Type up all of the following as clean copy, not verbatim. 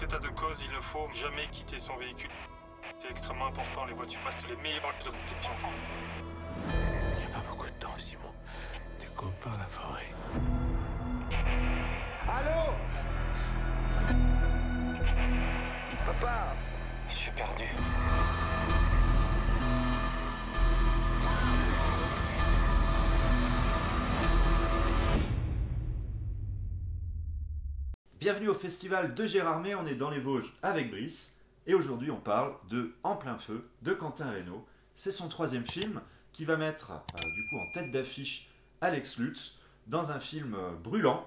tout état de cause, il ne faut jamais quitter son véhicule. C'est extrêmement important, les voitures restent les meilleures de protection. Il n'y a pas beaucoup de temps, Simon. T'es copain la forêt. Allô? Papa? Je suis perdu. Bienvenue au festival de Gérardmer, on est dans les Vosges avec Brice et aujourd'hui on parle de En plein feu de Quentin Reynaud. C'est son troisième film qui va mettre du coup en tête d'affiche Alex Lutz dans un film brûlant,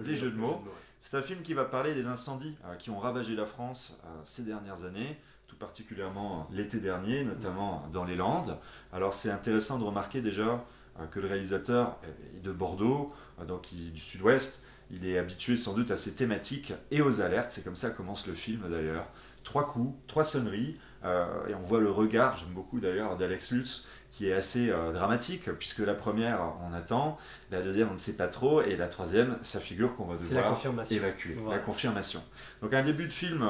les jeux de mots. C'est un film qui va parler des incendies qui ont ravagé la France ces dernières années, tout particulièrement l'été dernier, notamment dans les Landes. Alors c'est intéressant de remarquer déjà que le réalisateur est de Bordeaux, donc du sud-ouest. Il est habitué sans doute à ces thématiques et aux alertes, c'est comme ça que commence le film d'ailleurs. 3 coups, 3 sonneries, et on voit le regard, j'aime beaucoup d'ailleurs, d'Alex Lutz, qui est assez dramatique, puisque la première, on attend, la deuxième, on ne sait pas trop, et la troisième, sa figure qu'on va devoir évacuer, la confirmation. Donc un début de film,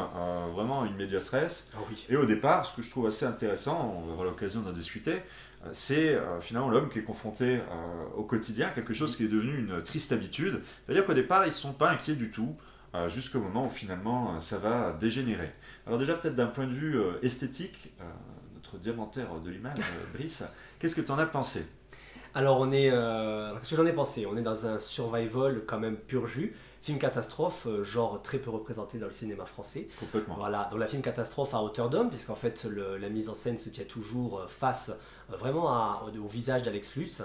vraiment une medias res, et au départ, ce que je trouve assez intéressant, on aura l'occasion d'en discuter, c'est finalement l'homme qui est confronté au quotidien, quelque chose qui est devenu une triste habitude. C'est-à-dire qu'au départ, ils ne sont pas inquiets du tout, jusqu'au moment où finalement ça va dégénérer. Alors déjà peut-être d'un point de vue esthétique, notre diamantaire de l'image, Brice, qu'est-ce que tu en as pensé? Alors qu'est-ce que j'en ai pensé? On est dans un survival quand même pur jus. Film catastrophe, genre très peu représenté dans le cinéma français. Complètement. Voilà, donc la film catastrophe à hauteur d'homme, puisqu'en fait la mise en scène se tient toujours face vraiment au visage d'Alex Lutz.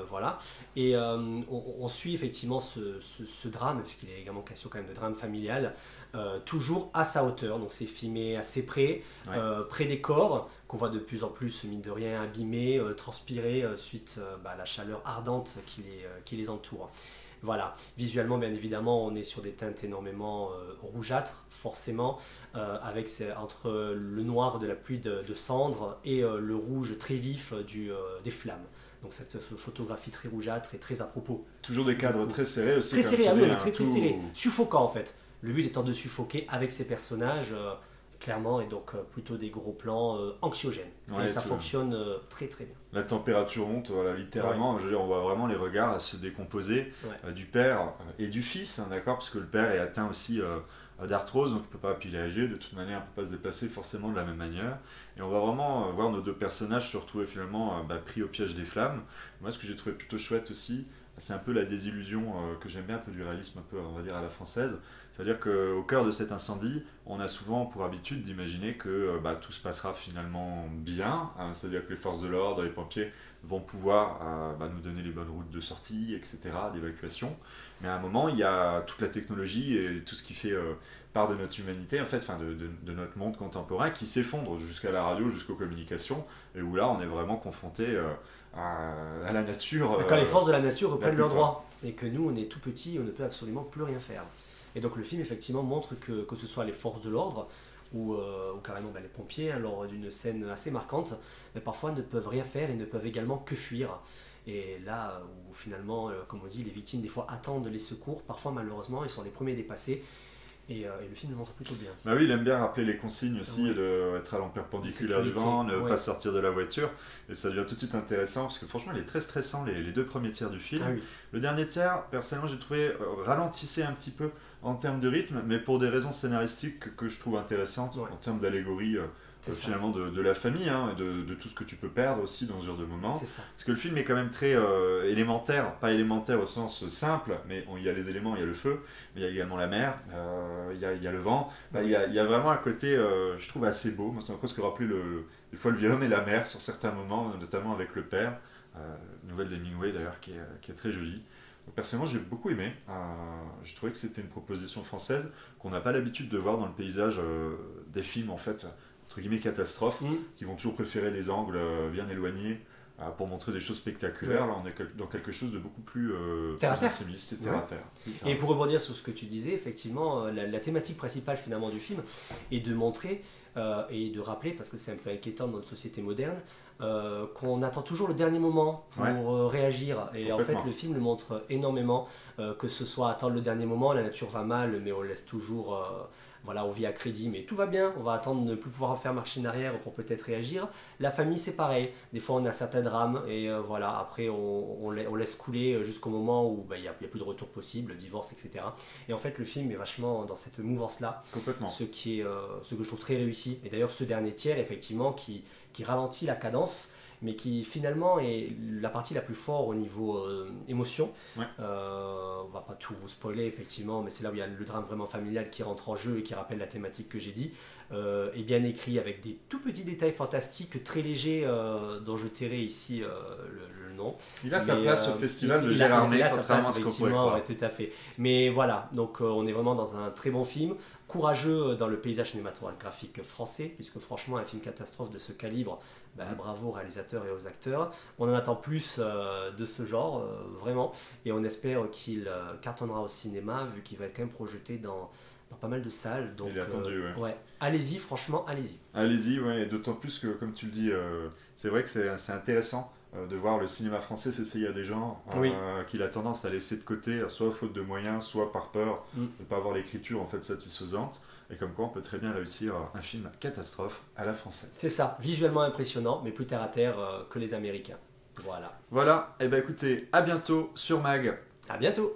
Voilà, et on suit effectivement ce drame, puisqu'il est également question quand même de drame familial, toujours à sa hauteur, donc c'est filmé assez près, près des corps, qu'on voit de plus en plus, mine de rien, abîmés, transpirer suite à la chaleur ardente qui les entoure. Voilà, visuellement bien évidemment on est sur des teintes énormément rougeâtres, forcément, avec entre le noir de la pluie de cendres et le rouge très vif des flammes. Donc cette photographie très rougeâtre et très à propos. Toujours des cadres très serrés aussi. Très serrés, oui, très serrés. Suffocant en fait. Le but étant de suffoquer avec ces personnages, clairement, et donc plutôt des gros plans anxiogènes. Et ça fonctionne très très bien. La température monte, voilà, littéralement. Je veux dire, on voit vraiment les regards se décomposer du père et du fils, hein, d'accord, parce que le père est atteint aussi d'arthrose, donc il ne peut pas pillager, de toute manière il ne peut pas se déplacer forcément de la même manière. Et on va vraiment voir nos deux personnages se retrouver finalement pris au piège des flammes. Moi, ce que j'ai trouvé plutôt chouette aussi, c'est un peu la désillusion que j'aime bien, un peu du réalisme, un peu, on va dire, à la française. C'est-à-dire qu'au cœur de cet incendie, on a souvent pour habitude d'imaginer que tout se passera finalement bien, hein, c'est-à-dire que les forces de l'ordre, les pompiers vont pouvoir nous donner les bonnes routes de sortie, etc., d'évacuation. Mais à un moment, il y a toute la technologie et tout ce qui fait part de notre humanité, en fait, de notre monde contemporain, qui s'effondre jusqu'à la radio, jusqu'aux communications, et où là, on est vraiment confronté à la nature. Quand les forces de la nature reprennent leur droit, et que nous, on est tout petits, on ne peut absolument plus rien faire. Et donc le film effectivement montre que ce soit les forces de l'ordre ou carrément les pompiers, hein, lors d'une scène assez marquante, mais parfois ne peuvent rien faire et ne peuvent également que fuir. Et là où finalement, comme on dit, les victimes des fois attendent les secours, parfois malheureusement ils sont les premiers dépassés. Et le film le montre plutôt bien. Bah oui, il aime bien rappeler les consignes aussi, d'être à l'en perpendiculaire du vent, ne pas sortir de la voiture. Et ça devient tout de suite intéressant, parce que franchement, il est très stressant les deux premiers tiers du film. Le dernier tiers, personnellement, j'ai trouvé ralentissait un petit peu en termes de rythme, mais pour des raisons scénaristiques que je trouve intéressantes, en termes d'allégorie finalement de la famille, hein, et de tout ce que tu peux perdre aussi dans ce genre de moment. Parce que le film est quand même très élémentaire, pas élémentaire au sens simple, mais il y a les éléments, il y a le feu, mais il y a également la mer, il y a le vent. Il y a vraiment un côté, je trouve, assez beau. Moi, ça m'a presque rappelé des fois le vieil homme et la mer sur certains moments, notamment avec le père. Nouvelle d'Hemingway d'ailleurs, qui est très jolie. Donc, personnellement, j'ai beaucoup aimé. Je trouvais que c'était une proposition française qu'on n'a pas l'habitude de voir dans le paysage des films, en fait, entre guillemets catastrophes, qui vont toujours préférer des angles bien éloignés pour montrer des choses spectaculaires. Là, on est dans quelque chose de beaucoup plus intimiste et terre à terre. Et pour rebondir sur ce que tu disais, effectivement, la thématique principale finalement du film est de montrer et de rappeler, parce que c'est un peu inquiétant dans notre société moderne, qu'on attend toujours le dernier moment pour réagir. Et en fait, Complètement. le film le montre énormément, que ce soit attendre le dernier moment, la nature va mal, mais on laisse toujours, voilà, on vit à crédit, mais tout va bien, on va attendre de ne plus pouvoir faire marche en arrière pour peut-être réagir. La famille, c'est pareil. Des fois, on a certains drames, et voilà, après, on laisse couler jusqu'au moment où il n'y a plus de retour possible, divorce, etc. Et en fait, le film est vachement dans cette mouvance-là, Complètement. ce que je trouve très réussi. Et d'ailleurs, ce dernier tiers, effectivement, qui ralentit la cadence, mais qui finalement est la partie la plus forte au niveau émotion. Ouais. On va pas tout vous spoiler, effectivement, mais c'est là où il y a le drame vraiment familial qui rentre en jeu et qui rappelle la thématique que j'ai dit. Est bien écrit avec des tout petits détails fantastiques, très légers, dont je tairai ici le nom. Il a sa Mais, place au festival de il a Gérardmer, sa contrairement à place, ce qu'on pourrait effectivement, croire. ouais, tout à fait. Mais voilà, donc on est vraiment dans un très bon film, courageux dans le paysage cinématographique français, puisque franchement, un film catastrophe de ce calibre, bravo aux réalisateurs et aux acteurs. On en attend plus de ce genre, vraiment, et on espère qu'il cartonnera au cinéma, vu qu'il va être quand même projeté dans pas mal de salles. Donc, Il est attendu, ouais. Allez-y, franchement, allez-y. Allez-y, ouais, et d'autant plus que, comme tu le dis, c'est vrai que c'est intéressant de voir le cinéma français s'essayer à des genres Oui. qu'il a tendance à laisser de côté, soit faute de moyens, soit par peur Mm. de ne pas avoir l'écriture en fait satisfaisante. Et comme quoi, on peut très bien réussir un film catastrophe à la française. C'est ça, visuellement impressionnant, mais plus terre à terre que les Américains. Voilà. Voilà, et ben écoutez, à bientôt sur Mag. À bientôt.